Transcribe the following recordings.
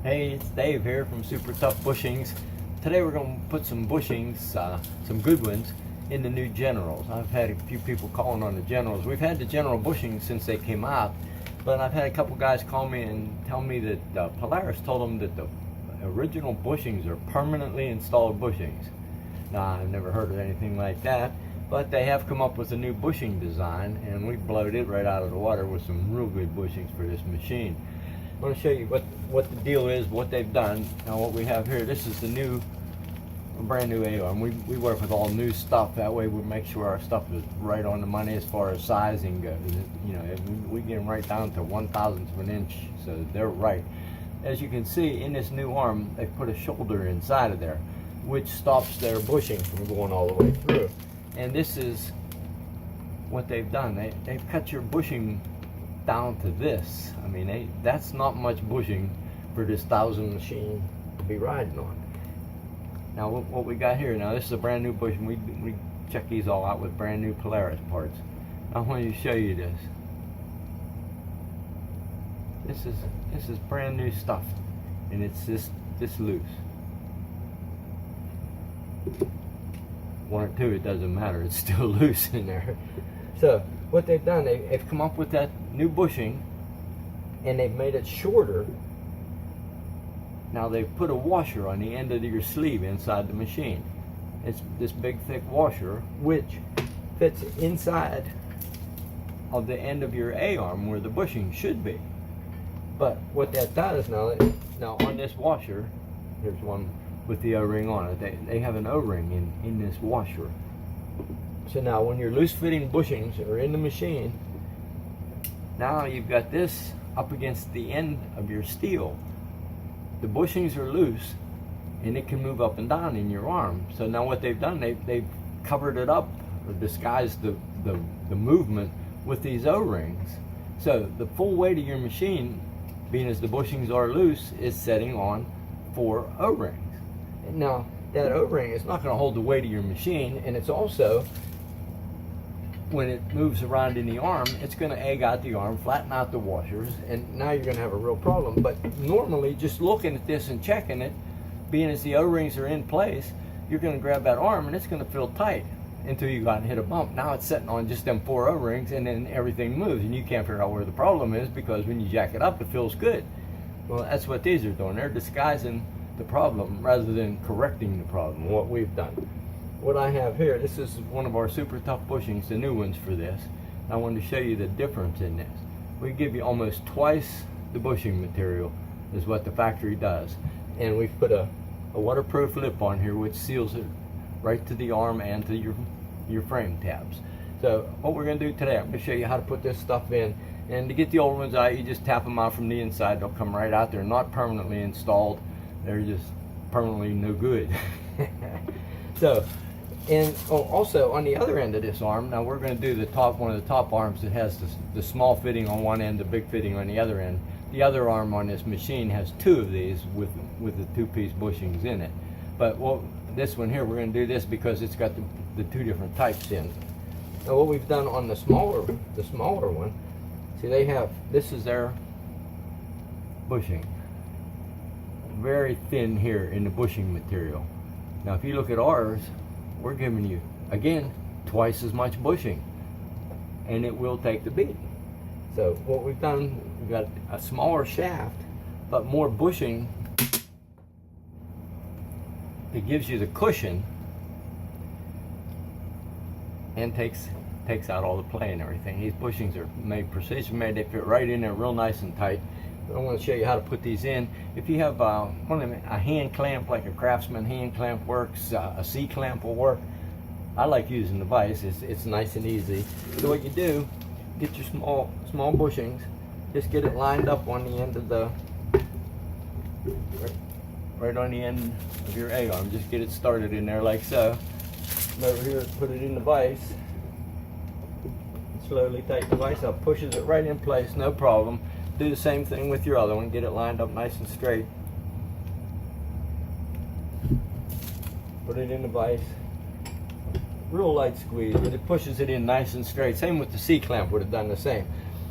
Hey, it's Dave here from Super Tough Bushings. Today we're going to put some bushings, some good ones, in the new Generals. I've had a few people calling on the Generals. We've had the General bushings since they came out, but I've had a couple guys call me and tell me that Polaris told them that the original bushings are permanently installed bushings. Now, I've never heard of anything like that, but they have come up with a new bushing design, and we blowed it right out of the water with some real good bushings for this machine. I want to show you what the deal is, what they've done. Now what we have here, this is the brand new A-arm. We work with all new stuff. That way we make sure our stuff is right on the money as far as sizing goes. You know, we get them right down to 1/1000th of an inch, so they're right. As you can see, in this new arm, they put a shoulder inside of there, which stops their bushing from going all the way through. And this is what they've done. They've cut your bushing down to this. I mean, that's not much bushing for this 1000 machine to be riding on. Now what we got here, now this is a brand new bushing. We check these all out with brand new Polaris parts. I want to show you this. This is brand new stuff, and it's this loose. One or two, it doesn't matter, it's still loose in there. So what they've done, they've come up with that new bushing, and they've made it shorter. Now they've put a washer on the end of your sleeve inside the machine. It's this big thick washer which fits inside of the end of your A-arm where the bushing should be. But what that does now on this washer, here's one with the O-ring on it. They have an O-ring in this washer. So now when your loose fitting bushings are in the machine, now you've got this up against the end of your steel. The bushings are loose and it can move up and down in your arm. So now what they've done, they've covered it up or disguised the movement with these O-rings. So the full weight of your machine, being as the bushings are loose, is setting on 4 O-rings. Now that O-ring is not going to hold the weight of your machine, and it's also, when it moves around in the arm, it's going to egg out the arm, flatten out the washers, and now you're going to have a real problem. But normally, just looking at this and checking it, being as the O-rings are in place, you're going to grab that arm and it's going to feel tight until you got and hit a bump. Now it's sitting on just them 4 O-rings, and then everything moves, and you can't figure out where the problem is, because when you jack it up, it feels good. Well, that's what these are doing. They're disguising the problem rather than correcting the problem, what we've done. What I have here, this is one of our Super Tough bushings, the new ones for this. I wanted to show you the difference in this. We give you almost twice the bushing material is what the factory does. And we've put a waterproof lip on here which seals it right to the arm and to your frame tabs. So what we're going to do today, I'm going to show you how to put this stuff in. And to get the old ones out, you just tap them out from the inside. They'll come right out. They're not permanently installed. They're just permanently no good. So, and also on the other end of this arm, now we're going to do one of the top arms that has the small fitting on one end, the big fitting on the other end. The other arm on this machine has 2 of these with the 2-piece bushings in it. But this one here, we're going to do this because it's got the 2 different types in. Now what we've done on the smaller one, see, this is their bushing. Very thin here in the bushing material. Now if you look at ours, we're giving you, again, twice as much bushing, and it will take the beat. So what we've done, we've got a smaller shaft but more bushing. It gives you the cushion and takes out all the play and everything. These bushings are made precision made. They fit right in there real nice and tight. I want to show you how to put these in. If you have a hand clamp, like a Craftsman hand clamp works, a C-clamp will work. I like using the vise. It's nice and easy. So what you do, get your small bushings, just get it lined up on the end of the, right on the end of your A-arm. Just get it started in there like so. And over here, put it in the vise. Slowly tighten the vise up, pushes it right in place, no problem. Do the same thing with your other one. Get it lined up nice and straight. Put it in the vise. Real light squeeze, but it pushes it in nice and straight. Same with the C-clamp, would have done the same.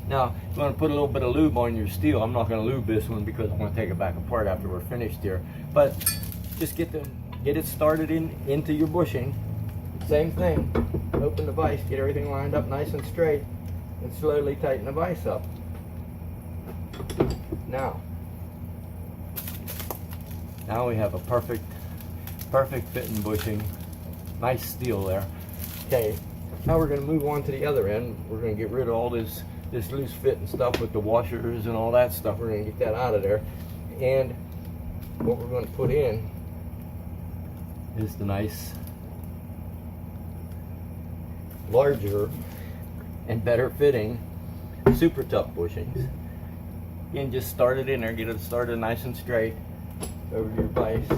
Now, you want to put a little bit of lube on your steel. I'm not going to lube this one because I want to take it back apart after we're finished here. But just get it started into your bushing. Same thing. Open the vise, get everything lined up nice and straight, and slowly tighten the vise up. Now we have a perfect fitting bushing. Nice steel there. Okay, now we're going to move on to the other end. We're going to get rid of all this loose fitting stuff with the washers and all that stuff. We're going to get that out of there. And what we're going to put in is the nice, larger and better fitting super tough bushings. Again, just start it in there, get it started nice and straight over your vise,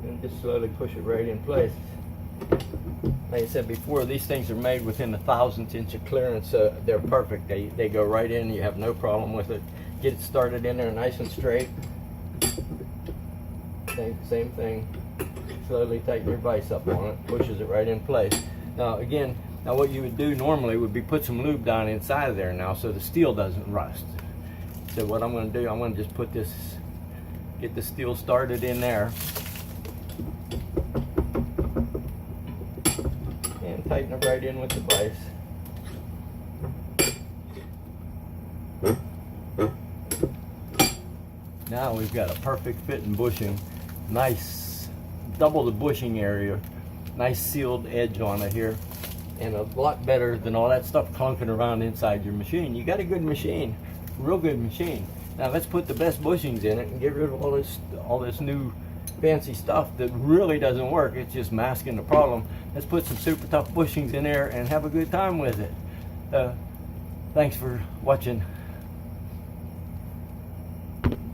and just slowly push it right in place. Like I said before, these things are made within a 1,000th inch of clearance, so they're perfect. They go right in, you have no problem with it. Get it started in there nice and straight. Same thing, slowly tighten your vise up on it, pushes it right in place. Now again, what you would do normally would be put some lube down inside of there now so the steel doesn't rust. So what I'm going to do, I'm going to just get the steel started in there and tighten it right in with the vise. Now we've got a perfect fitting bushing, nice, double the bushing area, nice sealed edge on it here, and a lot better than all that stuff clunking around inside your machine. You got a good machine, real good machine. Now let's put the best bushings in it and get rid of all this new fancy stuff that really doesn't work. It's just masking the problem. Let's put some super tough bushings in there and have a good time with it. Thanks for watching.